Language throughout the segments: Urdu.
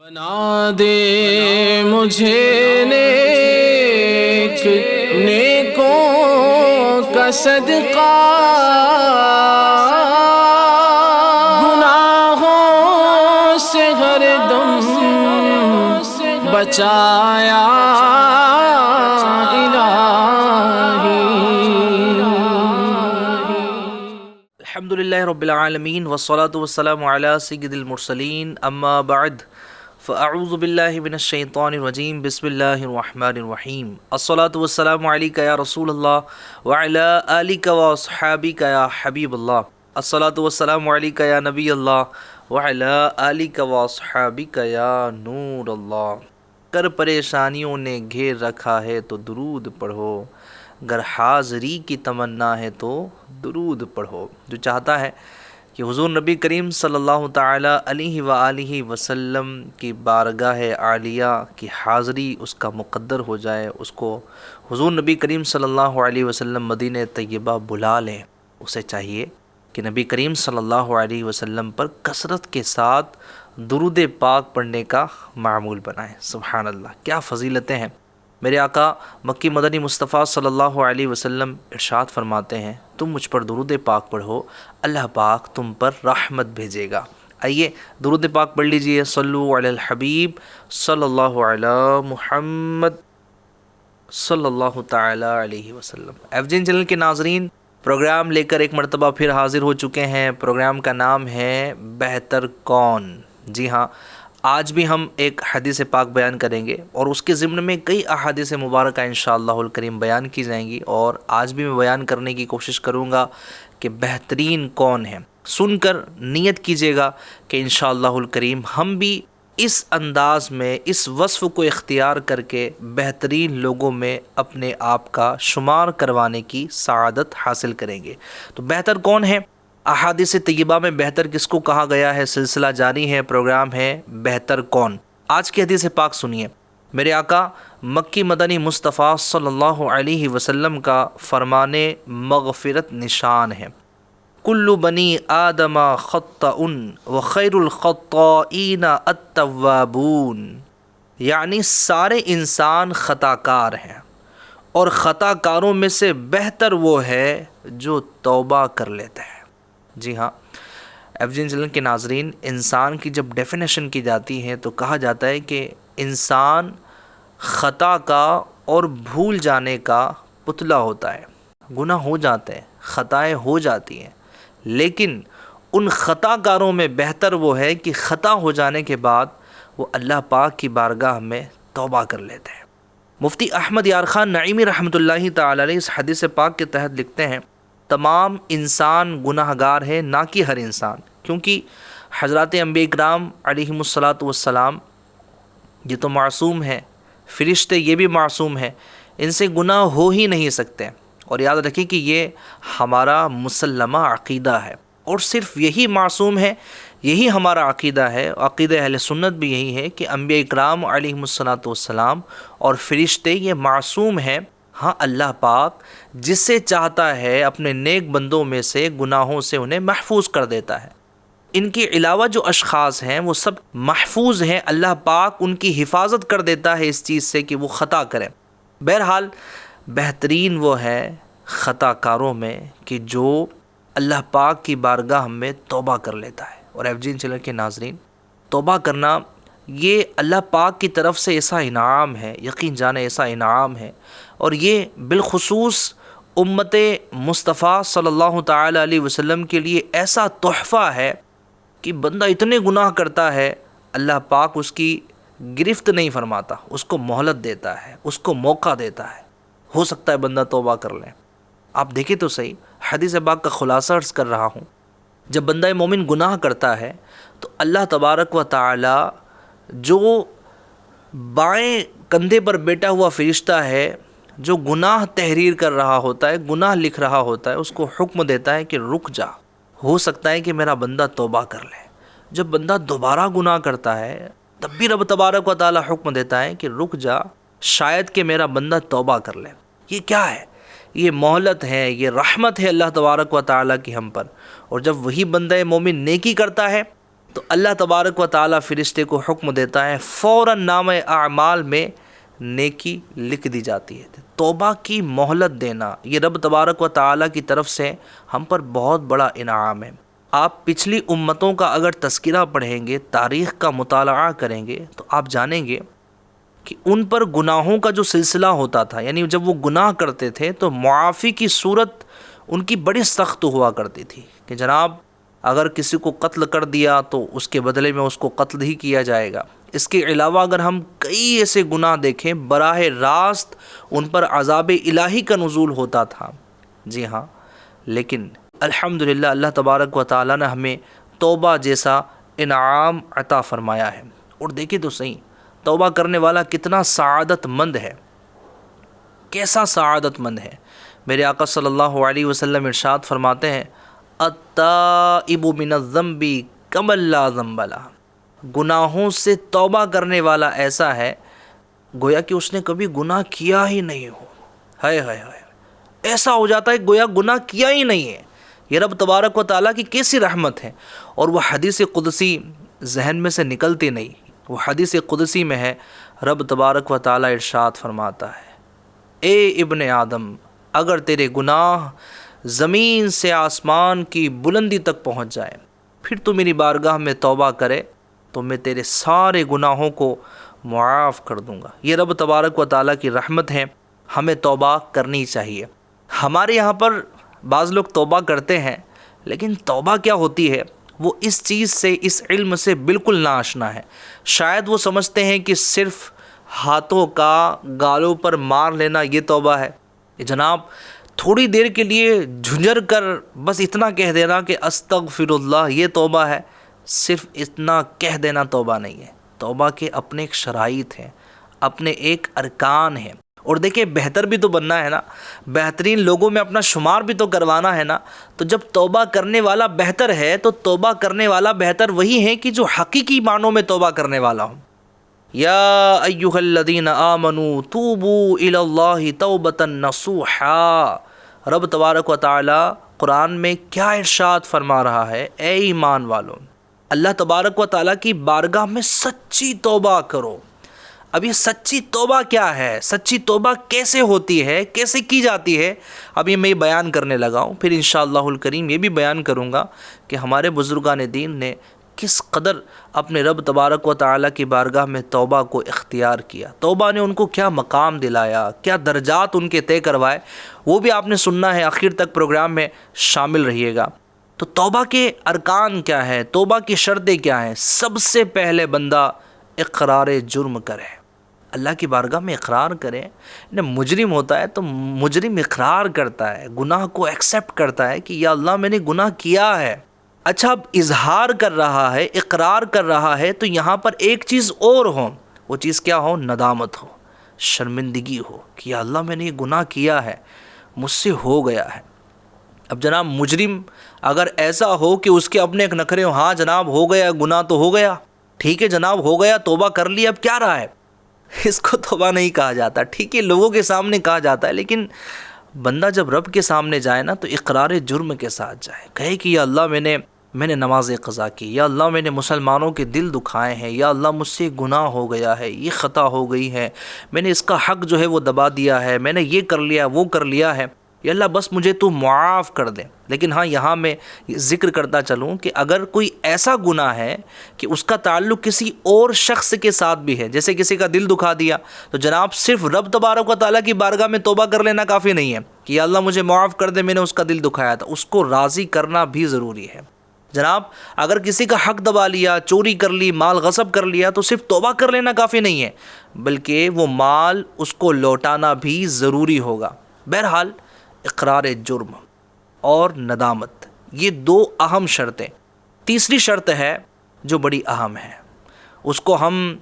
بنا دے مجھے نیک نیکوں کا صدقہ، گناہوں سے ہر دم بچایا الہی۔ الحمدللہ رب العالمین والصلاة والسلام علی سید المرسلین، اما بعد فاعوذ باللہ من الشیطان الرجیم، بسم اللہ الرحمن الرحیم۔ الصلاة والسلام علیک یا رسول اللہ وعلی آلک واصحابک یا حبیب اللہ۔ الصلاة والسلام علیک یا نبی اللہ وعلی آلک واصحابک یا نور اللہ۔ کر پریشانیوں نے گھیر رکھا ہے تو درود پڑھو، گر حاضری کی تمنا ہے تو درود پڑھو۔ جو چاہتا ہے کہ حضور نبی کریم صلی اللہ تعالی علیہ وآلہ وسلم کی بارگاہ عالیہ کی حاضری اس کا مقدر ہو جائے، اس کو حضور نبی کریم صلی اللہ علیہ وسلم مدینہ طیبہ بلا لیں، اسے چاہیے کہ نبی کریم صلی اللہ علیہ وسلم پر کثرت کے ساتھ درود پاک پڑھنے کا معمول بنائیں۔ سبحان اللہ، کیا فضیلتیں ہیں۔ میرے آقا مکی مدنی مصطفیٰ صلی اللہ علیہ وسلم ارشاد فرماتے ہیں، تم مجھ پر درود پاک پڑھو، اللہ پاک تم پر رحمت بھیجے گا۔ آئیے درود پاک پڑھ لیجئے۔ صلو علی الحبیب صلی اللہ علی محمد صلی اللہ تعالی علیہ وسلم۔ ایف جین چینل کے ناظرین، پروگرام لے کر ایک مرتبہ پھر حاضر ہو چکے ہیں۔ پروگرام کا نام ہے بہتر کون۔ جی ہاں، آج بھی ہم ایک حدیث پاک بیان کریں گے اور اس کے ضمن میں کئی احادیث مبارکہ انشاءاللہ الکریم بیان کی جائیں گی، اور آج بھی میں بیان کرنے کی کوشش کروں گا کہ بہترین کون ہے۔ سن کر نیت کیجیے گا کہ انشاءاللہ الکریم ہم بھی اس انداز میں اس وصف کو اختیار کر کے بہترین لوگوں میں اپنے آپ کا شمار کروانے کی سعادت حاصل کریں گے۔ تو بہتر کون ہے؟ احادیث طیبہ میں بہتر کس کو کہا گیا ہے، سلسلہ جاری ہے، پروگرام ہے بہتر کون۔ آج کی حدیث پاک سنیے۔ میرے آقا مکی مدنی مصطفیٰ صلی اللہ علیہ وسلم کا فرمان مغفرت نشان ہے، کل بنی آدم خطاء وخیر الخطائین التوابون، یعنی سارے انسان خطا کار ہیں اور خطا کاروں میں سے بہتر وہ ہے جو توبہ کر لیتا ہے۔ جی ہاں، ایف جین چینل کے ناظرین، انسان کی جب ڈیفینیشن کی جاتی ہے تو کہا جاتا ہے کہ انسان خطا کا اور بھول جانے کا پتلا ہوتا ہے۔ گناہ ہو جاتے ہیں، خطائیں ہو جاتی ہیں، لیکن ان خطا کاروں میں بہتر وہ ہے کہ خطا ہو جانے کے بعد وہ اللہ پاک کی بارگاہ میں توبہ کر لیتے ہیں۔ مفتی احمد یار خان نعیمی رحمۃ اللہ تعالی علیہ اس حدیث پاک کے تحت لکھتے ہیں، تمام انسان گناہ گار ہے، نہ کہ ہر انسان، کیونکہ حضرات انبیاء اکرام علیہم الصلاۃ والسلام یہ تو معصوم ہیں، فرشتے یہ بھی معصوم ہیں، ان سے گناہ ہو ہی نہیں سکتے۔ اور یاد رکھیں کہ یہ ہمارا مسلمہ عقیدہ ہے، اور صرف یہی معصوم ہے، یہی ہمارا عقیدہ ہے۔ عقیدہ اہل سنت بھی یہی ہے کہ انبیاء اکرام علیہم الصلاۃ والسلام اور فرشتے یہ معصوم ہیں۔ ہاں، اللہ پاک جس سے چاہتا ہے اپنے نیک بندوں میں سے گناہوں سے انہیں محفوظ کر دیتا ہے۔ ان کے علاوہ جو اشخاص ہیں وہ سب محفوظ ہیں، اللہ پاک ان کی حفاظت کر دیتا ہے اس چیز سے کہ وہ خطا کریں۔ بہرحال بہترین وہ ہے خطا کاروں میں کہ جو اللہ پاک کی بارگاہ میں توبہ کر لیتا ہے۔ اور ایف جین چینل کے ناظرین، توبہ کرنا یہ اللہ پاک کی طرف سے ایسا انعام ہے، یقین جانے ایسا انعام ہے، اور یہ بالخصوص امت مصطفیٰ صلی اللہ تعالی علیہ وسلم کے لیے ایسا تحفہ ہے کہ بندہ اتنے گناہ کرتا ہے، اللہ پاک اس کی گرفت نہیں فرماتا، اس کو مہلت دیتا ہے، اس کو موقع دیتا ہے، ہو سکتا ہے بندہ توبہ کر لے۔ آپ دیکھیں تو صحیح، حدیث پاک کا خلاصہ عرض کر رہا ہوں، جب بندہ مومن گناہ کرتا ہے تو اللہ تبارک و تعالی جو بائیں کندھے پر بیٹھا ہوا فرشتہ ہے جو گناہ تحریر کر رہا ہوتا ہے، گناہ لکھ رہا ہوتا ہے، اس کو حکم دیتا ہے کہ رک جا، ہو سکتا ہے کہ میرا بندہ توبہ کر لے۔ جب بندہ دوبارہ گناہ کرتا ہے تب بھی رب تبارک و تعالی حکم دیتا ہے کہ رک جا، شاید کہ میرا بندہ توبہ کر لے۔ یہ کیا ہے؟ یہ مہلت ہے، یہ رحمت ہے اللہ تبارک و تعالی کی ہم پر۔ اور جب وہی بندہ مومن نیکی کرتا ہے تو اللہ تبارک و تعالیٰ فرشتے کو حکم دیتا ہے، فوراً نام اعمال میں نیکی لکھ دی جاتی ہے۔ توبہ کی مہلت دینا یہ رب تبارک و تعالیٰ کی طرف سے ہم پر بہت بڑا انعام ہے۔ آپ پچھلی امتوں کا اگر تذکرہ پڑھیں گے، تاریخ کا مطالعہ کریں گے، تو آپ جانیں گے کہ ان پر گناہوں کا جو سلسلہ ہوتا تھا، یعنی جب وہ گناہ کرتے تھے تو معافی کی صورت ان کی بڑی سخت ہوا کرتی تھی کہ جناب اگر کسی کو قتل کر دیا تو اس کے بدلے میں اس کو قتل ہی کیا جائے گا۔ اس کے علاوہ اگر ہم کئی ایسے گناہ دیکھیں، براہ راست ان پر عذاب الہی کا نزول ہوتا تھا۔ جی ہاں، لیکن الحمدللہ اللہ تبارک و تعالیٰ نے ہمیں توبہ جیسا انعام عطا فرمایا ہے۔ اور دیکھیں تو صحیح، توبہ کرنے والا کتنا سعادت مند ہے، کیسا سعادت مند ہے۔ میرے آقا صلی اللہ علیہ وسلم ارشاد فرماتے ہیں، التائب من الذنب کمن لا ذنب لہ، گناہوں سے توبہ کرنے والا ایسا ہے گویا کہ اس نے کبھی گناہ کیا ہی نہیں ہو۔ ہائے ہائے ہائے، ایسا ہو جاتا ہے گویا گناہ کیا ہی نہیں ہے۔ یہ رب تبارک و تعالیٰ کی کیسی رحمت ہے۔ اور وہ حدیث قدسی ذہن میں سے نکلتی نہیں، وہ حدیث قدسی میں ہے، رب تبارک و تعالیٰ ارشاد فرماتا ہے، اے ابن آدم، اگر تیرے گناہ زمین سے آسمان کی بلندی تک پہنچ جائے، پھر تو میری بارگاہ میں توبہ کرے تو میں تیرے سارے گناہوں کو معاف کر دوں گا۔ یہ رب تبارک و تعالیٰ کی رحمت ہے، ہمیں توبہ کرنی چاہیے۔ ہمارے یہاں پر بعض لوگ توبہ کرتے ہیں، لیکن توبہ کیا ہوتی ہے وہ اس چیز سے، اس علم سے بالکل ناآشنا ہے۔ شاید وہ سمجھتے ہیں کہ صرف ہاتھوں کا گالوں پر مار لینا یہ توبہ ہے۔ جناب تھوڑی دیر کے لیے جھنجھر کر بس اتنا کہہ دینا کہ استغفر اللہ، یہ توبہ ہے۔ صرف اتنا کہہ دینا توبہ نہیں ہے۔ توبہ کے اپنے ایک شرائط ہیں، اپنے ایک ارکان ہیں۔ اور دیکھیں بہتر بھی تو بننا ہے نا، بہترین لوگوں میں اپنا شمار بھی تو کروانا ہے نا۔ تو جب توبہ کرنے والا بہتر ہے تو توبہ کرنے والا بہتر وہی ہے کہ جو حقیقی معنوں میں توبہ کرنے والا ہو۔ یا ایھا الذین آمنوا توبوا الی اللہ توبۃ نصوحا، رب تبارک و تعالی قرآن میں کیا ارشاد فرما رہا ہے، اے ایمان والو، اللہ تبارک و تعالیٰ کی بارگاہ میں سچی توبہ کرو۔ اب یہ سچی توبہ کیا ہے، سچی توبہ کیسے ہوتی ہے، کیسے کی جاتی ہے، اب یہ میں بیان کرنے لگا ہوں۔ پھر انشاءاللہ الکریم یہ بھی بیان کروں گا کہ ہمارے بزرگان دین نے کس قدر اپنے رب تبارک و تعالیٰ کی بارگاہ میں توبہ کو اختیار کیا، توبہ نے ان کو کیا مقام دلایا، کیا درجات ان کے طے کروائے، وہ بھی آپ نے سننا ہے۔ آخر تک پروگرام میں شامل رہیے گا۔ تو توبہ کے ارکان کیا ہے، توبہ کی شرطیں کیا ہیں؟ سب سے پہلے بندہ اقرار جرم کرے، اللہ کی بارگاہ میں اقرار کرے۔ مجرم ہوتا ہے تو مجرم اقرار کرتا ہے، گناہ کو ایکسیپٹ کرتا ہے کہ یا اللہ میں نے گناہ کیا ہے۔ اچھا، اب اظہار کر رہا ہے، اقرار کر رہا ہے، تو یہاں پر ایک چیز اور ہو، وہ چیز کیا ہو؟ ندامت ہو، شرمندگی ہو کہ یا اللہ میں نے یہ گناہ کیا ہے، مجھ سے ہو گیا ہے۔ اب جناب مجرم اگر ایسا ہو کہ اس کے اپنے ایک نخرے ہو، ہاں جناب ہو گیا گناہ تو ہو گیا، ٹھیک ہے جناب ہو گیا، توبہ کر لی، اب کیا رہا ہے، اس کو توبہ نہیں کہا جاتا۔ ٹھیک ہے لوگوں کے سامنے کہا جاتا ہے، لیکن بندہ جب رب کے سامنے جائے نا تو اقرار جرم کے ساتھ جائے، کہے کہ یا اللہ میں نے نماز قضا کی، یا اللہ میں نے مسلمانوں کے دل دکھائے ہیں، یا اللہ مجھ سے گناہ ہو گیا ہے، یہ خطا ہو گئی ہے، میں نے اس کا حق جو ہے وہ دبا دیا ہے، میں نے یہ کر لیا وہ کر لیا ہے، یا اللہ بس مجھے تو معاف کر دے۔ لیکن ہاں یہاں میں ذکر کرتا چلوں کہ اگر کوئی ایسا گناہ ہے کہ اس کا تعلق کسی اور شخص کے ساتھ بھی ہے، جیسے کسی کا دل دکھا دیا، تو جناب صرف رب تبارک و تعالیٰ کی بارگاہ میں توبہ کر لینا کافی نہیں ہے کہ یا اللہ مجھے معاف کر دے، میں نے اس کا دل دکھایا تھا، اس کو راضی کرنا بھی ضروری ہے۔ جناب اگر کسی کا حق دبا لیا، چوری کر لی، مال غصب کر لیا، تو صرف توبہ کر لینا کافی نہیں ہے، بلکہ وہ مال اس کو لوٹانا بھی ضروری ہوگا۔ بہرحال اقرار جرم اور ندامت یہ دو اہم شرطیں۔ تیسری شرط ہے جو بڑی اہم ہے، اس کو ہم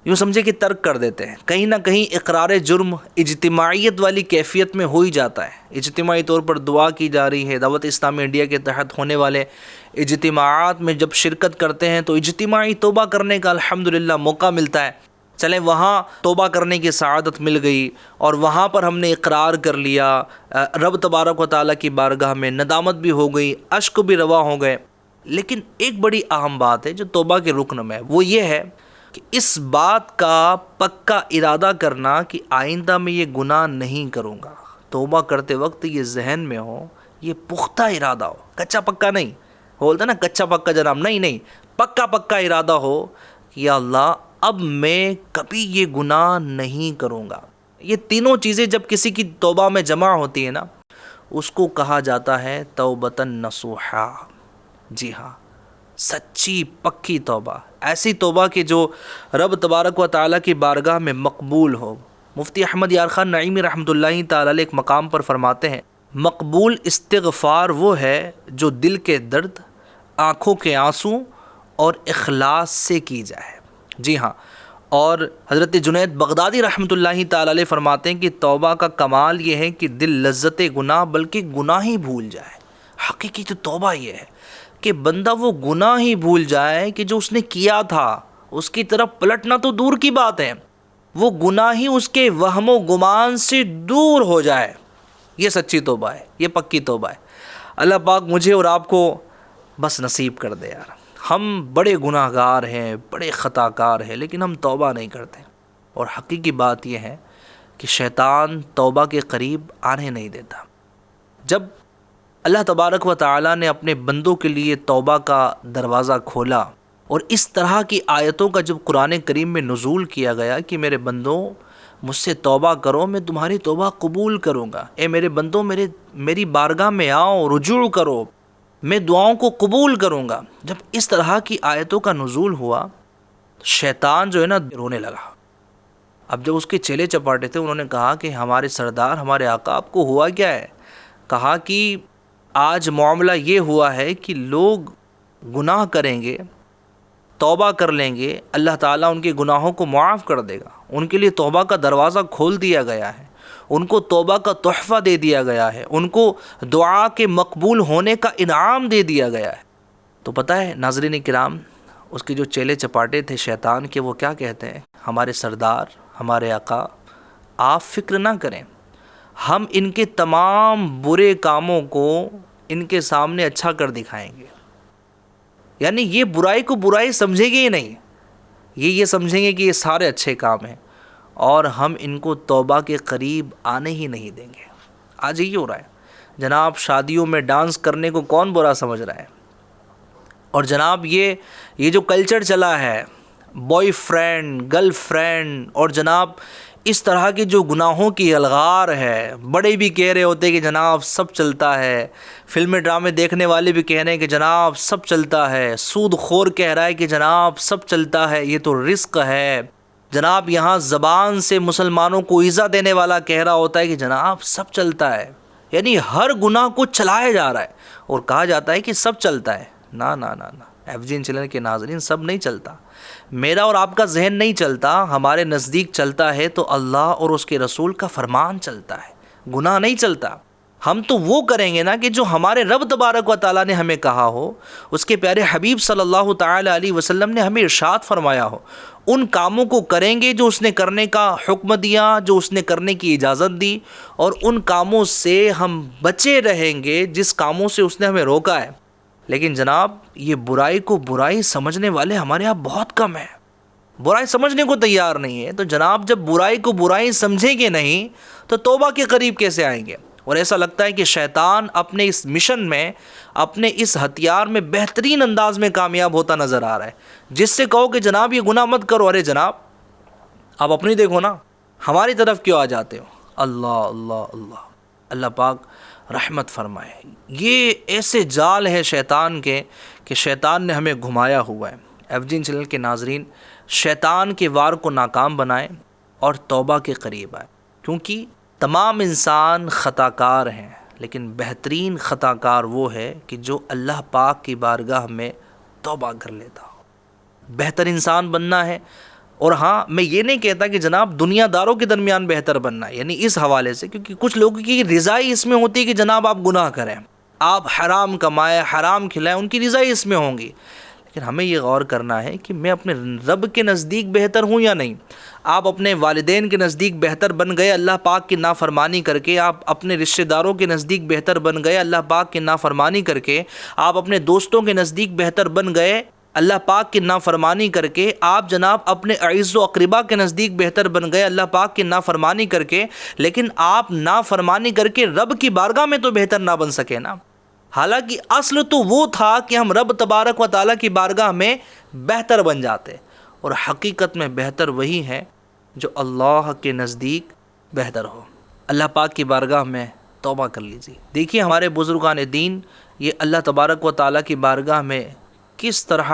یوں سمجھے کہ ترک کر دیتے ہیں۔ کہیں نہ کہیں اقرار جرم اجتماعیت والی کیفیت میں ہو ہی جاتا ہے، اجتماعی طور پر دعا کی جا رہی ہے، دعوت اسلامی انڈیا کے تحت ہونے والے اجتماعات میں جب شرکت کرتے ہیں تو اجتماعی توبہ کرنے کا الحمدللہ موقع ملتا ہے، چلیں وہاں توبہ کرنے کی سعادت مل گئی اور وہاں پر ہم نے اقرار کر لیا، رب تبارک و تعالیٰ کی بارگاہ میں ندامت بھی ہو گئی، اشک بھی روا ہو گئے، لیکن ایک بڑی اہم بات ہے جو توبہ کے رکن میں ہے، وہ یہ ہے کہ اس بات کا پکا ارادہ کرنا کہ آئندہ میں یہ گناہ نہیں کروں گا۔ توبہ کرتے وقت یہ ذہن میں ہو، یہ پختہ ارادہ ہو، کچا پکا نہیں، بولتا نا کچا پکا جناب، نہیں، پکا پکا ارادہ ہو کہ یا اللہ اب میں کبھی یہ گناہ نہیں کروں گا۔ یہ تینوں چیزیں جب کسی کی توبہ میں جمع ہوتی ہیں نا، اس کو کہا جاتا ہے توبۃ نصوحا۔ جی ہاں، سچی پکی توبہ، ایسی توبہ کہ جو رب تبارک و تعالیٰ کی بارگاہ میں مقبول ہو۔ مفتی احمد یار خان نعیمی رحمۃ اللہ تعالی علیہ ایک مقام پر فرماتے ہیں، مقبول استغفار وہ ہے جو دل کے درد، آنکھوں کے آنسو اور اخلاص سے کی جائے۔ جی ہاں، اور حضرت جنید بغدادی رحمۃ اللہ تعالی علیہ فرماتے ہیں کہ توبہ کا کمال یہ ہے کہ دل لذت گناہ بلکہ گناہ ہی بھول جائے۔ حقیقی تو توبہ یہ ہے کہ بندہ وہ گناہ ہی بھول جائے کہ جو اس نے کیا تھا، اس کی طرف پلٹنا تو دور کی بات ہے، وہ گناہ ہی اس کے وہم و گمان سے دور ہو جائے۔ یہ سچی توبہ ہے، یہ پکی توبہ ہے۔ اللہ پاک مجھے اور آپ کو بس نصیب کر دے یار۔ ہم بڑے گناہ گار ہیں، بڑے خطا کار ہیں، لیکن ہم توبہ نہیں کرتے، اور حقیقی بات یہ ہے کہ شیطان توبہ کے قریب آنے نہیں دیتا۔ جب اللہ تبارک و تعالیٰ نے اپنے بندوں کے لیے توبہ کا دروازہ کھولا، اور اس طرح کی آیتوں کا جب قرآن کریم میں نزول کیا گیا کہ میرے بندوں مجھ سے توبہ کرو، میں تمہاری توبہ قبول کروں گا، اے میرے بندوں میری بارگاہ میں آؤ، رجوع کرو، میں دعاؤں کو قبول کروں گا۔ جب اس طرح کی آیتوں کا نزول ہوا، شیطان جو ہے نا رونے لگا۔ اب جب اس کے چیلے چپاٹے تھے، انہوں نے کہا کہ ہمارے سردار، ہمارے آقا، آپ کو ہوا کیا ہے؟ کہا کہ آج معاملہ یہ ہوا ہے کہ لوگ گناہ کریں گے، توبہ کر لیں گے، اللہ تعالیٰ ان کے گناہوں کو معاف کر دے گا، ان کے لیے توبہ کا دروازہ کھول دیا گیا ہے، ان کو توبہ کا تحفہ دے دیا گیا ہے، ان کو دعا کے مقبول ہونے کا انعام دے دیا گیا ہے۔ تو پتہ ہے ناظرین کرام، اس کے جو چیلے چپاٹے تھے شیطان کے، وہ کیا کہتے ہیں؟ ہمارے سردار، ہمارے آقا، آپ فکر نہ کریں، ہم ان کے تمام برے کاموں کو ان کے سامنے اچھا کر دکھائیں گے۔ یعنی یہ برائی کو برائی سمجھیں گے ہی نہیں، یہ سمجھیں گے کہ یہ سارے اچھے کام ہیں، اور ہم ان کو توبہ کے قریب آنے ہی نہیں دیں گے۔ آج یہی ہو رہا ہے جناب، شادیوں میں ڈانس کرنے کو کون برا سمجھ رہا ہے؟ اور جناب یہ جو کلچر چلا ہے، بوائے فرینڈ، گرل فرینڈ، اور جناب اس طرح کے جو گناہوں کی الغار ہے، بڑے بھی کہہ رہے ہوتے کہ جناب سب چلتا ہے، فلمیں ڈرامے دیکھنے والے بھی کہہ رہے ہیں کہ جناب سب چلتا ہے، سود خور کہہ رہا ہے کہ جناب سب چلتا ہے، یہ تو رزق ہے، جناب یہاں زبان سے مسلمانوں کو ایذا دینے والا کہہ رہا ہوتا ہے کہ جناب سب چلتا ہے۔ یعنی ہر گناہ کو چلایا جا رہا ہے اور کہا جاتا ہے کہ سب چلتا ہے۔ نہ نہ نہ نہ، ایف جی این چینل کے ناظرین، سب نہیں چلتا، میرا اور آپ کا ذہن نہیں چلتا، ہمارے نزدیک چلتا ہے تو اللہ اور اس کے رسول کا فرمان چلتا ہے، گناہ نہیں چلتا۔ ہم تو وہ کریں گے نا کہ جو ہمارے رب تبارک و تعالیٰ نے ہمیں کہا ہو، اس کے پیارے حبیب صلی اللہ تعالی علیہ وسلم نے ہمیں ارشاد فرمایا ہو، ان کاموں کو کریں گے جو اس نے کرنے کا حکم دیا، جو اس نے کرنے کی اجازت دی، اور ان کاموں سے ہم بچے رہیں گے جس کاموں سے اس نے ہمیں روکا ہے۔ لیکن جناب یہ برائی کو برائی سمجھنے والے ہمارے یہاں بہت کم ہیں، برائی سمجھنے کو تیار نہیں ہے۔ تو جناب جب برائی کو برائی سمجھیں گے نہیں تو توبہ کے قریب کیسے آئیں گے؟ اور ایسا لگتا ہے کہ شیطان اپنے اس مشن میں، اپنے اس ہتھیار میں بہترین انداز میں کامیاب ہوتا نظر آ رہا ہے۔ جس سے کہو کہ جناب یہ گناہ مت کرو، ارے جناب آپ اپنی دیکھو نا، ہماری طرف کیوں آ جاتے ہو؟ اللہ اللہ اللہ، اللہ پاک رحمت فرمائے۔ یہ ایسے جال ہے شیطان کے کہ شیطان نے ہمیں گھمایا ہوا ہے۔ ایف جی این چینل کے ناظرین، شیطان کے وار کو ناکام بنائیں اور توبہ کے قریب آئیں، کیونکہ تمام انسان خطا کار ہیں، لیکن بہترین خطا کار وہ ہے کہ جو اللہ پاک کی بارگاہ میں توبہ کر لیتا ہو۔ بہتر انسان بننا ہے، اور ہاں میں یہ نہیں کہتا کہ جناب دنیا داروں کے درمیان بہتر بننا ہے، یعنی اس حوالے سے، کیونکہ کچھ لوگوں کی رضائی اس میں ہوتی ہے کہ جناب آپ گناہ کریں، آپ حرام کمائیں، حرام کھلائیں، ان کی رضائی اس میں ہوں گی۔ لیکن ہمیں یہ غور کرنا ہے کہ میں اپنے رب کے نزدیک بہتر ہوں یا نہیں. آپ اپنے والدین کے نزدیک بہتر بن گئے اللہ پاک کی نافرمانی کر کے، آپ اپنے رشتہ داروں کے نزدیک بہتر بن گئے اللہ پاک کی نافرمانی کر کے، آپ اپنے دوستوں کے نزدیک بہتر بن گئے اللہ پاک کی نافرمانی کر کے، آپ جناب اپنے اعز و اقربا کے نزدیک بہتر بن گئے اللہ پاک کی نافرمانی کر کے، لیکن آپ نافرمانی کر کے رب کی بارگاہ میں تو بہتر نہ بن سکے نا. حالانکہ اصل تو وہ تھا کہ ہم رب تبارک و تعالیٰ کی بارگاہ میں بہتر بن جاتے، اور حقیقت میں بہتر وہی ہے جو اللہ کے نزدیک بہتر ہو. اللہ پاک کی بارگاہ میں توبہ کر لیجیے. دیکھیے ہمارے بزرگان دین یہ اللہ تبارک و تعالیٰ کی بارگاہ میں کس طرح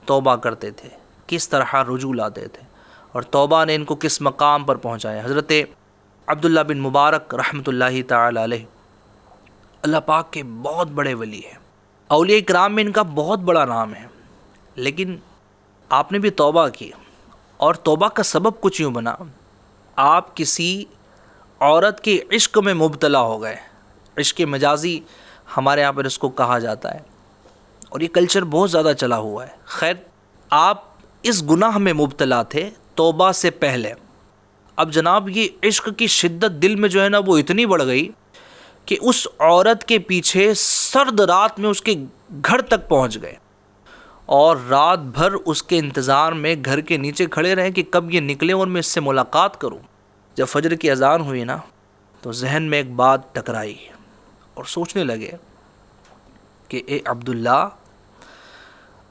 توبہ کرتے تھے، کس طرح رجوع لاتے تھے، اور توبہ نے ان کو کس مقام پر پہنچایا. حضرت عبداللہ بن مبارک رحمۃ اللہ تعالی علیہ اللہ پاک کے بہت بڑے ولی ہیں، اولیاء کرام میں ان کا بہت بڑا نام ہے. لیکن آپ نے بھی توبہ کی، اور توبہ کا سبب کچھ یوں بنا، آپ کسی عورت کے عشق میں مبتلا ہو گئے. عشق مجازی ہمارے یہاں پر اس کو کہا جاتا ہے، اور یہ کلچر بہت زیادہ چلا ہوا ہے. خیر، آپ اس گناہ میں مبتلا تھے توبہ سے پہلے. اب جناب یہ عشق کی شدت دل میں جو ہے نا وہ اتنی بڑھ گئی کہ اس عورت کے پیچھے سرد رات میں اس کے گھر تک پہنچ گئے، اور رات بھر اس کے انتظار میں گھر کے نیچے کھڑے رہے کہ کب یہ نکلے اور میں اس سے ملاقات کروں. جب فجر کی اذان ہوئی نا تو ذہن میں ایک بات ٹکرائی، اور سوچنے لگے کہ اے عبداللہ،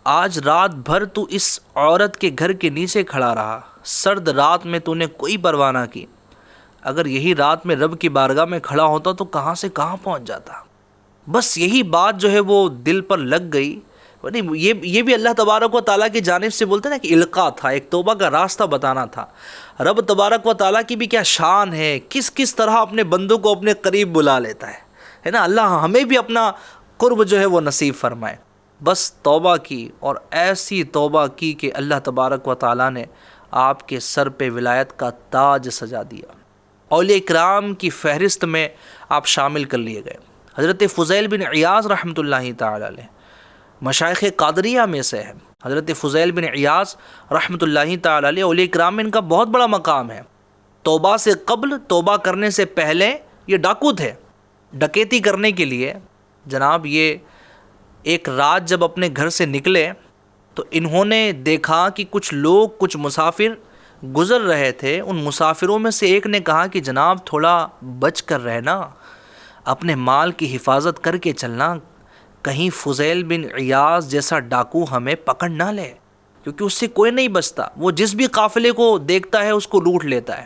آج رات بھر تو اس عورت کے گھر کے نیچے کھڑا رہا، سرد رات میں تو نے کوئی پرواہ نہ کی. اگر یہی رات میں رب کی بارگاہ میں کھڑا ہوتا تو کہاں سے کہاں پہنچ جاتا. بس یہی بات جو ہے وہ دل پر لگ گئی. یہ بھی اللہ تبارک و تعالیٰ کی جانب سے بولتے ہیں نا کہ القاء تھا، ایک توبہ کا راستہ بتانا تھا. رب تبارک و تعالیٰ کی بھی کیا شان ہے، کس طرح اپنے بندوں کو اپنے قریب بلا لیتا ہے نا. اللہ ہمیں بھی اپنا قرب جو ہے وہ نصیب فرمائے. بس توبہ کی، اور ایسی توبہ کی کہ اللہ تبارک و تعالیٰ نے آپ کے سر پہ ولایت کا تاج سجا دیا. اولیاء کرام کی فہرست میں آپ شامل کر لیے گئے. حضرت فضیل بن عیاض رحمۃ اللہ تعالی علیہ مشائخ قادریہ میں سے ہے. حضرت فضیل بن عیاض رحمۃ اللہ تعالی علیہ اولیاء کرام میں ان کا بہت بڑا مقام ہے. توبہ سے قبل، توبہ کرنے سے پہلے یہ ڈاکو تھے. ڈکیتی کرنے کے لیے جناب یہ ایک رات جب اپنے گھر سے نکلے تو انہوں نے دیکھا کہ کچھ لوگ، کچھ مسافر گزر رہے تھے. ان مسافروں میں سے ایک نے کہا کہ جناب تھوڑا بچ کر رہنا، اپنے مال کی حفاظت کر کے چلنا، کہیں فضیل بن عیاض جیسا ڈاکو ہمیں پکڑ نہ لے، کیونکہ اس سے کوئی نہیں بچتا، وہ جس بھی قافلے کو دیکھتا ہے اس کو لوٹ لیتا ہے.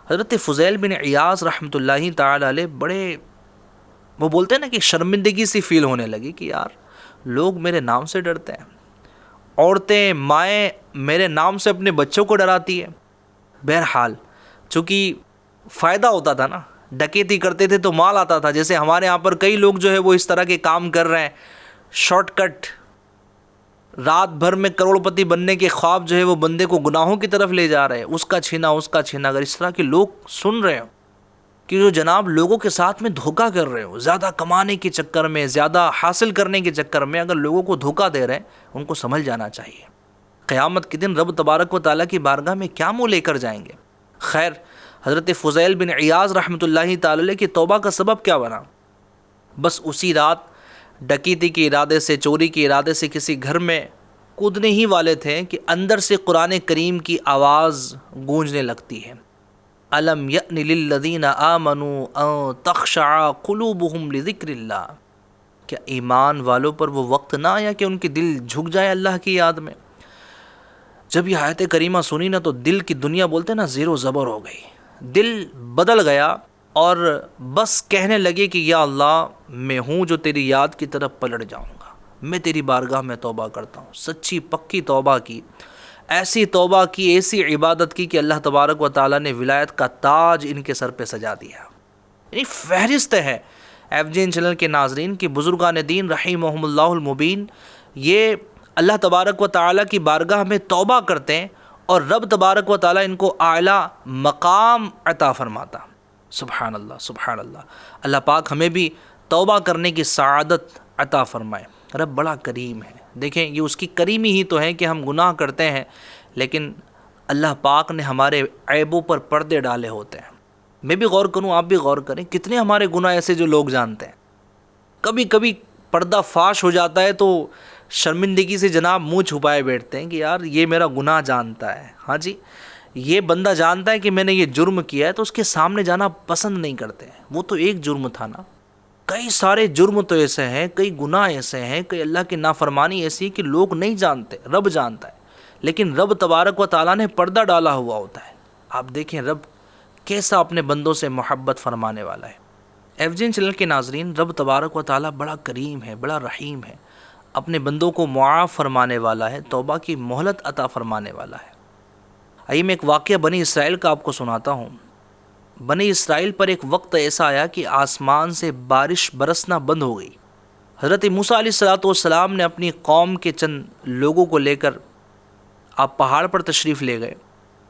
حضرت فضیل بن عیاض رحمۃ اللہ تعالی علیہ بڑے، وہ بولتے ہیں نا کہ شرمندگی سی فیل ہونے لگی کہ یار لوگ میرے نام سے ڈرتے ہیں، عورتیں مائیں میرے نام سے اپنے بچوں کو ڈراتی ہے. بہرحال چونکہ فائدہ ہوتا تھا نا، ڈکیتی کرتے تھے تو مال آتا تھا. جیسے ہمارے یہاں پر کئی لوگ جو ہے وہ اس طرح کے کام کر رہے ہیں، شارٹ کٹ، رات بھر میں کروڑ پتی بننے کے خواب جو ہے وہ بندے کو گناہوں کی طرف لے جا رہے ہیں، اس کا چھینا اس کا چھینا. اگر اس طرح کے لوگ سن رہے ہو کہ جو جناب لوگوں کے ساتھ میں دھوکہ کر رہے ہو، زیادہ کمانے کے چکر میں، زیادہ حاصل کرنے کے چکر میں اگر لوگوں کو دھوکہ دے رہے ہیں، ان کو سمجھ جانا چاہیے قیامت کے دن رب تبارک و تعالیٰ کی بارگاہ میں کیا منہ لے کر جائیں گے. خیر، حضرت فضیل بن عیاض رحمۃ اللہ تعالی علیہ کی توبہ کا سبب کیا بنا؟ بس اسی رات ڈکیتی کے ارادے سے، چوری کے ارادے سے کسی گھر میں کودنے ہی والے تھے کہ اندر سے قرآن کریم کی آواز گونجنے لگتی ہے. الم یأن للذین آمنوا ان تخشع قلوبہم لذکر اللہ. کیا ایمان والوں پر وہ وقت نہ آیا کہ ان کی دل جھک جائے اللہ کی یاد میں؟ جب یہ آیت کریمہ سنی نا تو دل کی دنیا بولتے نا زیر و زبر ہو گئی، دل بدل گیا، اور بس کہنے لگے کہ یا اللہ میں ہوں جو تیری یاد کی طرف پلٹ جاؤں گا. میں تیری بارگاہ میں توبہ کرتا ہوں. سچی پکی توبہ کی، ایسی توبہ کی، ایسی عبادت کی کہ اللہ تبارک و تعالیٰ نے ولایت کا تاج ان کے سر پہ سجا دیا. یعنی فہرست ہے ایف جی این چینل کے ناظرین کی بزرگان دین رحمہم اللہ المبین یہ اللہ تبارک و تعالیٰ کی بارگاہ میں توبہ کرتے ہیں اور رب تبارک و تعالیٰ ان کو اعلیٰ مقام عطا فرماتا. سبحان اللہ، سبحان اللہ. اللہ پاک ہمیں بھی توبہ کرنے کی سعادت عطا فرمائے. رب بڑا کریم ہے۔ دیکھیں یہ اس کی کریمی ہی تو ہے کہ ہم گناہ کرتے ہیں لیکن اللہ پاک نے ہمارے عیبوں پر پردے ڈالے ہوتے ہیں۔ میں بھی غور کروں، آپ بھی غور کریں، کتنے ہمارے گناہ ایسے جو لوگ جانتے ہیں۔ کبھی کبھی پردہ فاش ہو جاتا ہے تو شرمندگی سے جناب منہ چھپائے بیٹھتے ہیں کہ یار یہ میرا گناہ جانتا ہے، ہاں جی یہ بندہ جانتا ہے کہ میں نے یہ جرم کیا ہے، تو اس کے سامنے جانا پسند نہیں کرتے ہیں۔ وہ تو ایک جرم تھا نا، کئی سارے جرم تو ایسے ہیں، کئی گناہ ایسے ہیں، کئی اللہ کی نافرمانی ایسی ہے کہ لوگ نہیں جانتے، رب جانتا ہے، لیکن رب تبارک و تعالیٰ نے پردہ ڈالا ہوا ہوتا ہے۔ آپ دیکھیں رب کیسا اپنے بندوں سے محبت فرمانے والا ہے۔ ایف جی این چینل کے ناظرین، رب تبارک و تعالیٰ بڑا کریم ہے، بڑا رحیم ہے، اپنے بندوں کو معاف فرمانے والا ہے، توبہ کی مہلت عطا فرمانے والا ہے۔ آئیے میں ایک واقعہ بنی اسرائیل کا آپ کو سناتا ہوں۔ بنی اسرائیل پر ایک وقت ایسا آیا کہ آسمان سے بارش برسنا بند ہو گئی۔ حضرت موسیٰ علیہ السلام نے اپنی قوم کے چند لوگوں کو لے کر آپ پہاڑ پر تشریف لے گئے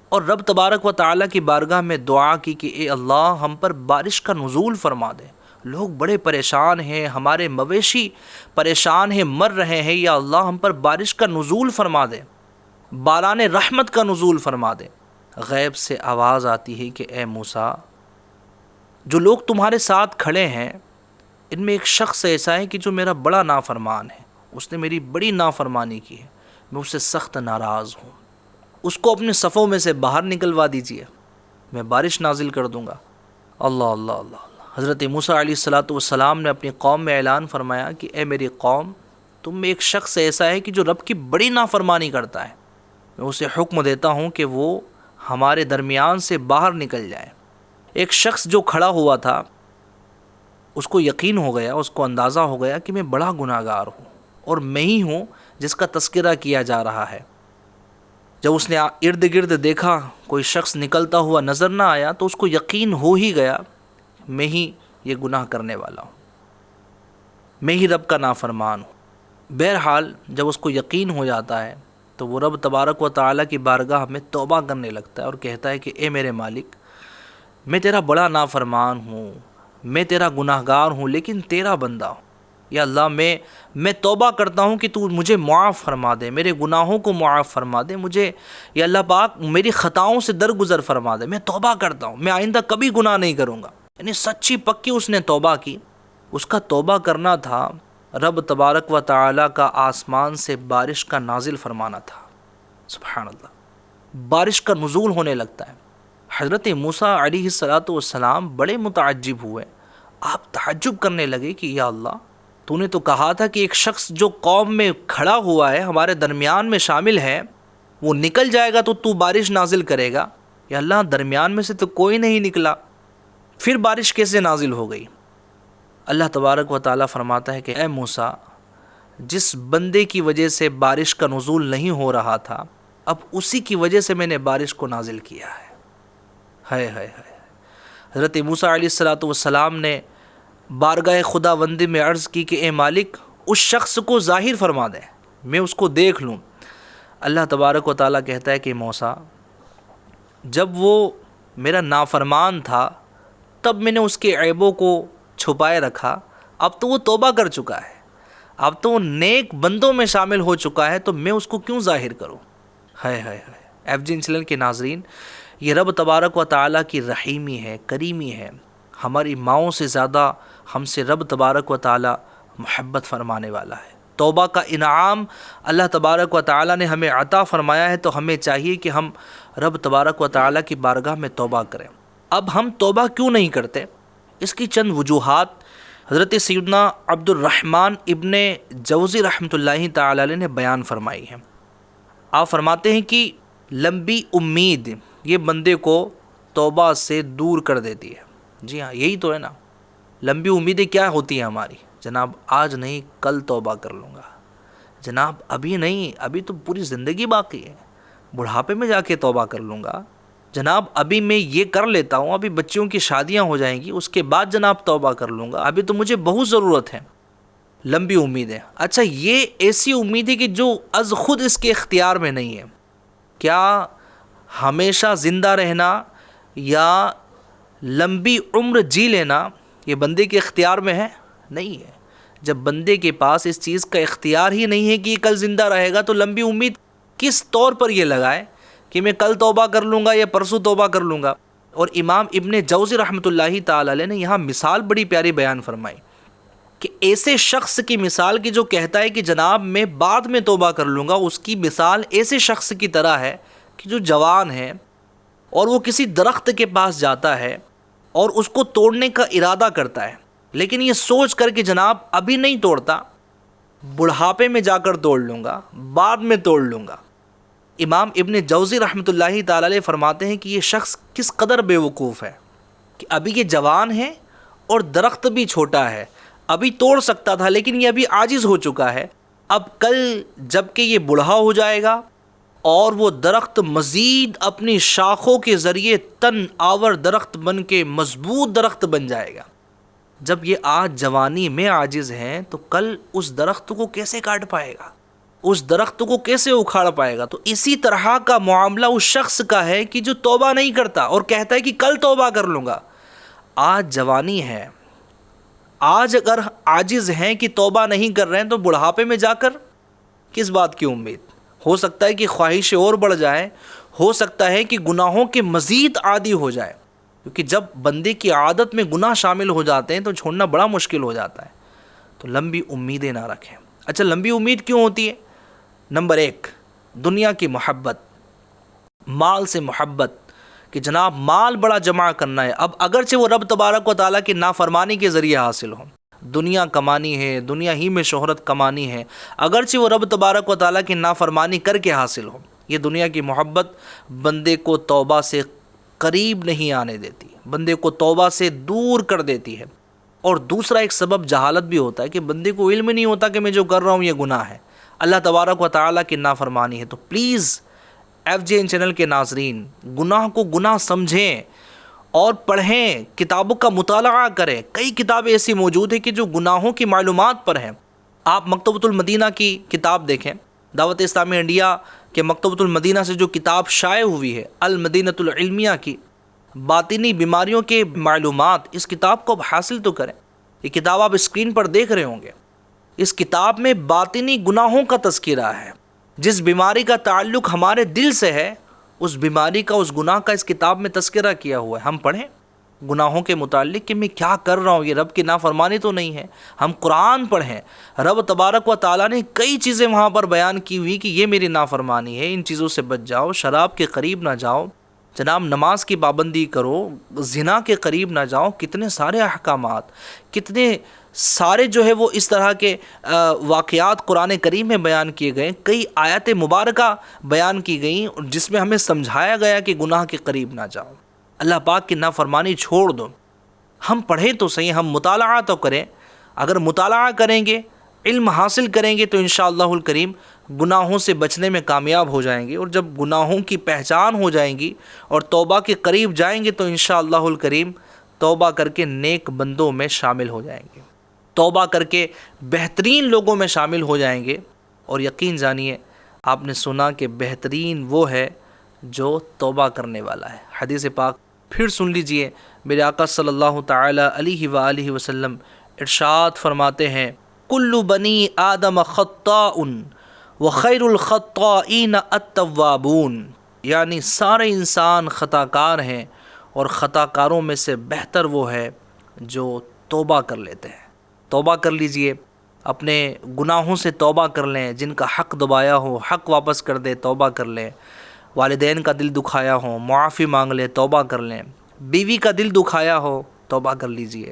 اور رب تبارک و تعالیٰ کی بارگاہ میں دعا کی کہ اے اللہ ہم پر بارش کا نزول فرما دے، لوگ بڑے پریشان ہیں، ہمارے مویشی پریشان ہیں، مر رہے ہیں، یا اللہ ہم پر بارش کا نزول فرما دے، باران رحمت کا نزول فرما دے۔ غیب سے آواز آتی ہے کہ اے موسیٰ، جو لوگ تمہارے ساتھ کھڑے ہیں ان میں ایک شخص ایسا ہے کہ جو میرا بڑا نافرمان ہے، اس نے میری بڑی نافرمانی کی ہے، میں اس سے سخت ناراض ہوں، اس کو اپنے صفوں میں سے باہر نکلوا دیجئے، میں بارش نازل کر دوں گا۔ اللہ اللہ اللہ اللہ۔ حضرت موسیٰ علیہ السلام نے اپنی قوم میں اعلان فرمایا کہ اے میری قوم، تم میں ایک شخص ایسا ہے کہ جو رب کی بڑی نافرمانی کرتا ہے، میں اسے حکم دیتا ہوں کہ وہ ہمارے درمیان سے باہر نکل جائے۔ ایک شخص جو کھڑا ہوا تھا اس کو یقین ہو گیا، اس کو اندازہ ہو گیا کہ میں بڑا گناہ گار ہوں اور میں ہی ہوں جس کا تذکرہ کیا جا رہا ہے۔ جب اس نے ارد گرد دیکھا کوئی شخص نکلتا ہوا نظر نہ آیا تو اس کو یقین ہو ہی گیا میں ہی یہ گناہ کرنے والا ہوں، میں ہی رب کا نافرمان ہوں۔ بہرحال جب اس کو یقین ہو جاتا ہے تو وہ رب تبارک و تعالیٰ کی بارگاہ میں توبہ کرنے لگتا ہے اور کہتا ہے کہ اے میرے مالک، میں تیرا بڑا نافرمان ہوں، میں تیرا گناہ گار ہوں، لیکن تیرا بندہ ہوں۔ یا اللہ میں توبہ کرتا ہوں کہ تو مجھے معاف فرما دے، میرے گناہوں کو معاف فرما دے، مجھے یا اللہ پاک میری خطاؤں سے درگزر فرما دے، میں توبہ کرتا ہوں، میں آئندہ کبھی گناہ نہیں کروں گا۔ یعنی سچی پکی اس نے توبہ کی۔ اس کا توبہ کرنا تھا رب تبارک و تعالیٰ کا آسمان سے بارش کا نازل فرمانا تھا۔ سبحان اللہ، بارش کا نزول ہونے لگتا ہے۔ حضرت موسیٰ علیہ السلام بڑے متعجب ہوئے، آپ تعجب کرنے لگے کہ یا اللہ، تو نے تو کہا تھا کہ ایک شخص جو قوم میں کھڑا ہوا ہے، ہمارے درمیان میں شامل ہے، وہ نکل جائے گا تو بارش نازل کرے گا۔ یا اللہ، درمیان میں سے تو کوئی نہیں نکلا، پھر بارش کیسے نازل ہو گئی؟ اللہ تبارک و تعالیٰ فرماتا ہے کہ اے موسیٰ، جس بندے کی وجہ سے بارش کا نزول نہیں ہو رہا تھا، اب اسی کی وجہ سے میں نے بارش کو نازل کیا ہے۔ ہائے ہائے ہائے۔ حضرت موسیٰ علیہ السلام نے بارگاہ خدا بندی میں عرض کی کہ اے مالک، اس شخص کو ظاہر فرما دیں، میں اس کو دیکھ لوں۔ اللہ تبارک و تعالیٰ کہتا ہے کہ موسیٰ، جب وہ میرا نافرمان تھا تب میں نے اس کے عیبوں کو چھپائے رکھا، اب تو وہ توبہ کر چکا ہے، اب تو وہ نیک بندوں میں شامل ہو چکا ہے، تو میں اس کو کیوں ظاہر کروں؟ ہائے ہائے ہائے۔ ایف جی این چینل کے ناظرین، یہ رب تبارک و تعالیٰ کی رحیمی ہے، کریمی ہے۔ ہماری ماؤں سے زیادہ ہم سے رب تبارک و تعالیٰ محبت فرمانے والا ہے۔ توبہ کا انعام اللہ تبارک و تعالیٰ نے ہمیں عطا فرمایا ہے، تو ہمیں چاہیے کہ ہم رب تبارک و تعالیٰ کی بارگاہ میں توبہ کریں۔ اب ہم توبہ کیوں نہیں کرتے؟ اس کی چند وجوہات حضرت سیدنا عبد الرحمن ابن جوزی رحمۃ اللہ تعالی علیہ نے بیان فرمائی ہے۔ آپ فرماتے ہیں کہ لمبی امید یہ بندے کو توبہ سے دور کر دیتی ہے۔ جی ہاں، یہی تو ہے نا، لمبی امیدیں کیا ہوتی ہیں ہماری؟ جناب آج نہیں کل توبہ کر لوں گا، جناب ابھی نہیں، ابھی تو پوری زندگی باقی ہے، بڑھاپے میں جا کے توبہ کر لوں گا، جناب ابھی میں یہ کر لیتا ہوں، ابھی بچیوں کی شادیاں ہو جائیں گی، اس کے بعد جناب توبہ کر لوں گا، ابھی تو مجھے بہت ضرورت ہے۔ لمبی امیدیں، اچھا یہ ایسی امید ہے کہ جو از خود اس کے اختیار میں نہیں ہے۔ کیا ہمیشہ زندہ رہنا یا لمبی عمر جی لینا یہ بندے کے اختیار میں ہے؟ نہیں ہے۔ جب بندے کے پاس اس چیز کا اختیار ہی نہیں ہے کہ یہ کل زندہ رہے گا، تو لمبی امید کس طور پر یہ لگائے کہ میں کل توبہ کر لوں گا یا پرسوں توبہ کر لوں گا۔ اور امام ابن جوزی رحمۃ اللہ تعالی علیہ نے یہاں مثال بڑی پیاری بیان فرمائی کہ ایسے شخص کی مثال کی جو کہتا ہے کہ جناب میں بعد میں توبہ کر لوں گا، اس کی مثال ایسے شخص کی طرح ہے کہ جو جوان ہے اور وہ کسی درخت کے پاس جاتا ہے اور اس کو توڑنے کا ارادہ کرتا ہے، لیکن یہ سوچ کر کہ جناب ابھی نہیں توڑتا، بڑھاپے میں جا کر توڑ لوں گا، بعد میں توڑ لوں گا۔ امام ابن جوزی رحمۃ اللہ تعالی علیہ فرماتے ہیں کہ یہ شخص کس قدر بے وقوف ہے کہ ابھی یہ جوان ہے اور درخت بھی چھوٹا ہے، ابھی توڑ سکتا تھا لیکن یہ ابھی عاجز ہو چکا ہے۔ اب کل جب کہ یہ بوڑھا ہو جائے گا اور وہ درخت مزید اپنی شاخوں کے ذریعے تن آور درخت بن کے مضبوط درخت بن جائے گا، جب یہ آج جوانی میں عاجز ہیں تو کل اس درخت کو کیسے کاٹ پائے گا، اس درخت کو کیسے اکھاڑ پائے گا؟ تو اسی طرح کا معاملہ اس شخص کا ہے کہ جو توبہ نہیں کرتا اور کہتا ہے کہ کل توبہ کر لوں گا۔ آج جوانی ہے، آج اگر عاجز ہیں کہ توبہ نہیں کر رہے ہیں تو بڑھاپے میں جا کر کس بات کی امید؟ ہو سکتا ہے کہ خواہشیں اور بڑھ جائیں، ہو سکتا ہے کہ گناہوں کے مزید عادی ہو جائے، کیونکہ جب بندے کی عادت میں گناہ شامل ہو جاتے ہیں تو چھوڑنا بڑا مشکل ہو جاتا ہے۔ تو لمبی امیدیں نہ رکھیں۔ اچھا، لمبی امید کیوں ہوتی ہے؟ نمبر 1، دنیا کی محبت، مال سے محبت، کہ جناب مال بڑا جمع کرنا ہے، اب اگرچہ وہ رب تبارک و تعالیٰ کی نافرمانی کے ذریعے حاصل ہو، دنیا کمانی ہے، دنیا ہی میں شہرت کمانی ہے، اگرچہ وہ رب تبارک و تعالیٰ کی نافرمانی کر کے حاصل ہو، یہ دنیا کی محبت بندے کو توبہ سے قریب نہیں آنے دیتی، بندے کو توبہ سے دور کر دیتی ہے۔ اور دوسرا ایک سبب جہالت بھی ہوتا ہے کہ بندے کو علم نہیں ہوتا کہ میں جو کر رہا ہوں یہ گناہ ہے، اللہ تبارک و تعالیٰ کی نافرمانی ہے۔ تو پلیز FJN چینل کے ناظرین، گناہ کو گناہ سمجھیں اور پڑھیں، کتابوں کا مطالعہ کریں۔ کئی کتابیں ایسی موجود ہیں کہ جو گناہوں کی معلومات پر ہیں۔ آپ مکتبۃ المدینہ کی کتاب دیکھیں، دعوت اسلامی انڈیا کہ مکتبۃ المدینہ سے جو کتاب شائع ہوئی ہے المدینۃ العلمیہ کی، باطنی بیماریوں کے معلومات، اس کتاب کو اب حاصل تو کریں۔ یہ کتاب آپ اسکرین پر دیکھ رہے ہوں گے، اس کتاب میں باطنی گناہوں کا تذکرہ ہے۔ جس بیماری کا تعلق ہمارے دل سے ہے، اس بیماری کا، اس گناہ کا اس کتاب میں تذکرہ کیا ہوا ہے۔ ہم پڑھیں گناہوں کے متعلق کہ میں کیا کر رہا ہوں، یہ رب کی نافرمانی تو نہیں ہے۔ ہم قرآن پڑھیں، رب تبارک و تعالیٰ نے کئی چیزیں وہاں پر بیان کی ہوئی کہ یہ میری نافرمانی ہے، ان چیزوں سے بچ جاؤ، شراب کے قریب نہ جاؤ، جناب نماز کی پابندی کرو، زنا کے قریب نہ جاؤ۔ کتنے سارے احکامات، کتنے سارے جو ہے وہ اس طرح کے واقعات قرآن کریم میں بیان کیے گئے، کئی آیات مبارکہ بیان کی گئیں جس میں ہمیں سمجھایا گیا کہ گناہ کے قریب نہ جاؤ، اللہ پاک کی نافرمانی چھوڑ دو۔ ہم پڑھیں تو صحیح، ہم مطالعہ تو کریں۔ اگر مطالعہ کریں گے، علم حاصل کریں گے تو انشاءاللہ الکریم گناہوں سے بچنے میں کامیاب ہو جائیں گے، اور جب گناہوں کی پہچان ہو جائیں گی اور توبہ کے قریب جائیں گے تو انشاءاللہ الکریم توبہ کر کے نیک بندوں میں شامل ہو جائیں گے، توبہ کر کے بہترین لوگوں میں شامل ہو جائیں گے۔ اور یقین جانیے، آپ نے سنا کہ بہترین وہ ہے جو توبہ کرنے والا ہے۔ حدیث پاک پھر سن لیجئے، میرے آقا صلی اللہ تعالی علیہ وآلہ وسلم ارشاد فرماتے ہیں، کل بنی آدم خطاء وخیر الخطائین التوابون، یعنی سارے انسان خطا کار ہیں اور خطا کاروں میں سے بہتر وہ ہے جو توبہ کر لیتے ہیں۔ توبہ کر لیجئے، اپنے گناہوں سے توبہ کر لیں، جن کا حق دبایا ہو حق واپس کر دے، توبہ کر لیں، والدین کا دل دکھایا ہو معافی مانگ لیں، توبہ کر لیں، بیوی کا دل دکھایا ہو توبہ کر لیجئے،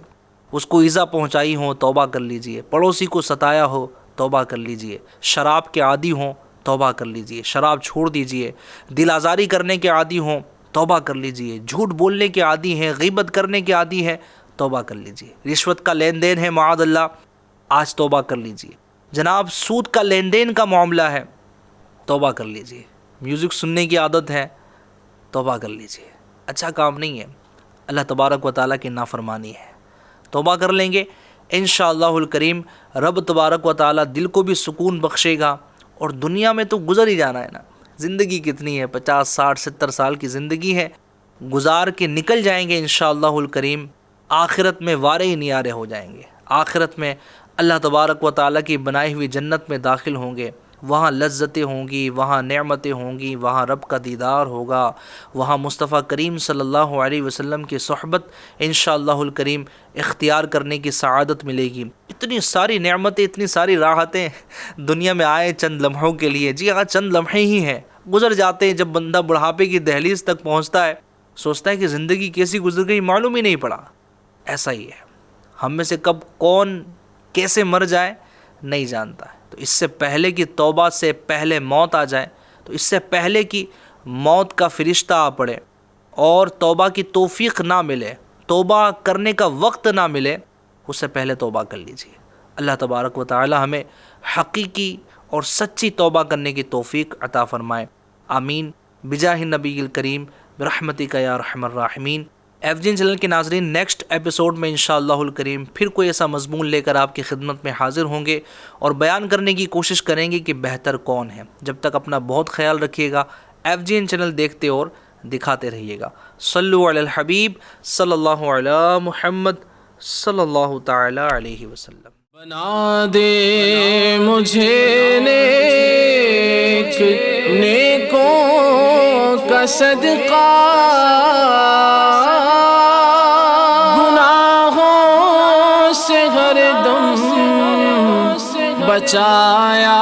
اس کو ایذا پہنچائی ہو توبہ کر لیجئے، پڑوسی کو ستایا ہو توبہ کر لیجئے، شراب کے عادی ہوں توبہ کر لیجئے، شراب چھوڑ دیجئے، دل آزاری کرنے کے عادی ہوں توبہ کر لیجئے، جھوٹ بولنے کے عادی ہیں، غیبت کرنے کے عادی ہیں توبہ کر لیجئے، رشوت کا لین دین ہے معاذ اللہ، آج توبہ کر لیجئے، جناب سود کا لین دین کا معاملہ ہے توبہ کر لیجئے، میوزک سننے کی عادت ہے توبہ کر لیجئے، اچھا کام نہیں ہے، اللہ تبارک و تعالیٰ کی نافرمانی ہے۔ توبہ کر لیں گے انشاءاللہ الکریم رب تبارک و تعالیٰ دل کو بھی سکون بخشے گا، اور دنیا میں تو گزر ہی جانا ہے نا، زندگی کتنی ہے، 50 60 70 سال کی زندگی ہے، گزار کے نکل جائیں گے انشاءاللہ الکریم، آخرت میں وارے ہی نیارے ہو جائیں گے، آخرت میں اللہ تبارک و تعالیٰ کی بنائی ہوئی جنت میں داخل ہوں گے، وہاں لذتیں ہوں گی، وہاں نعمتیں ہوں گی، وہاں رب کا دیدار ہوگا، وہاں مصطفیٰ کریم صلی اللہ علیہ وسلم کی صحبت انشاءاللہ الکریم اختیار کرنے کی سعادت ملے گی۔ اتنی ساری نعمتیں، اتنی ساری راحتیں، دنیا میں آئے چند لمحوں کے لیے، جی ہاں چند لمحے ہی ہیں، گزر جاتے ہیں۔ جب بندہ بڑھاپے کی دہلیز تک پہنچتا ہے، سوچتا ہے کہ زندگی کیسی گزر گئی، معلوم ہی نہیں پڑا۔ ایسا ہی ہے، ہم میں سے کب کون کیسے مر جائے نہیں جانتا ہے۔ تو اس سے پہلے کہ توبہ سے پہلے موت آ جائے، تو اس سے پہلے کہ موت کا فرشتہ آ پڑے اور توبہ کی توفیق نہ ملے، توبہ کرنے کا وقت نہ ملے، اس سے پہلے توبہ کر لیجیے۔ اللہ تبارک و تعالی ہمیں حقیقی اور سچی توبہ کرنے کی توفیق عطا فرمائے، آمین بجاہ نبی الکریم برحمتک یا ارحم الراحمین۔ ایف جی این چینل کے ناظرین، نیکسٹ ایپیسوڈ میں انشاءاللہ الکریم پھر کوئی ایسا مضمون لے کر آپ کی خدمت میں حاضر ہوں گے اور بیان کرنے کی کوشش کریں گے کہ بہتر کون ہے۔ جب تک اپنا بہت خیال رکھیے گا، ایف جی این چینل دیکھتے اور دکھاتے رہیے گا۔ صلو علی الحبیب صلی اللہ علی محمد صلی اللہ تعالی علیہ وسلم۔ بنا دے مجھے نیک، نیکوں کا صدقہ، گناہوں سے ہر دم بچایا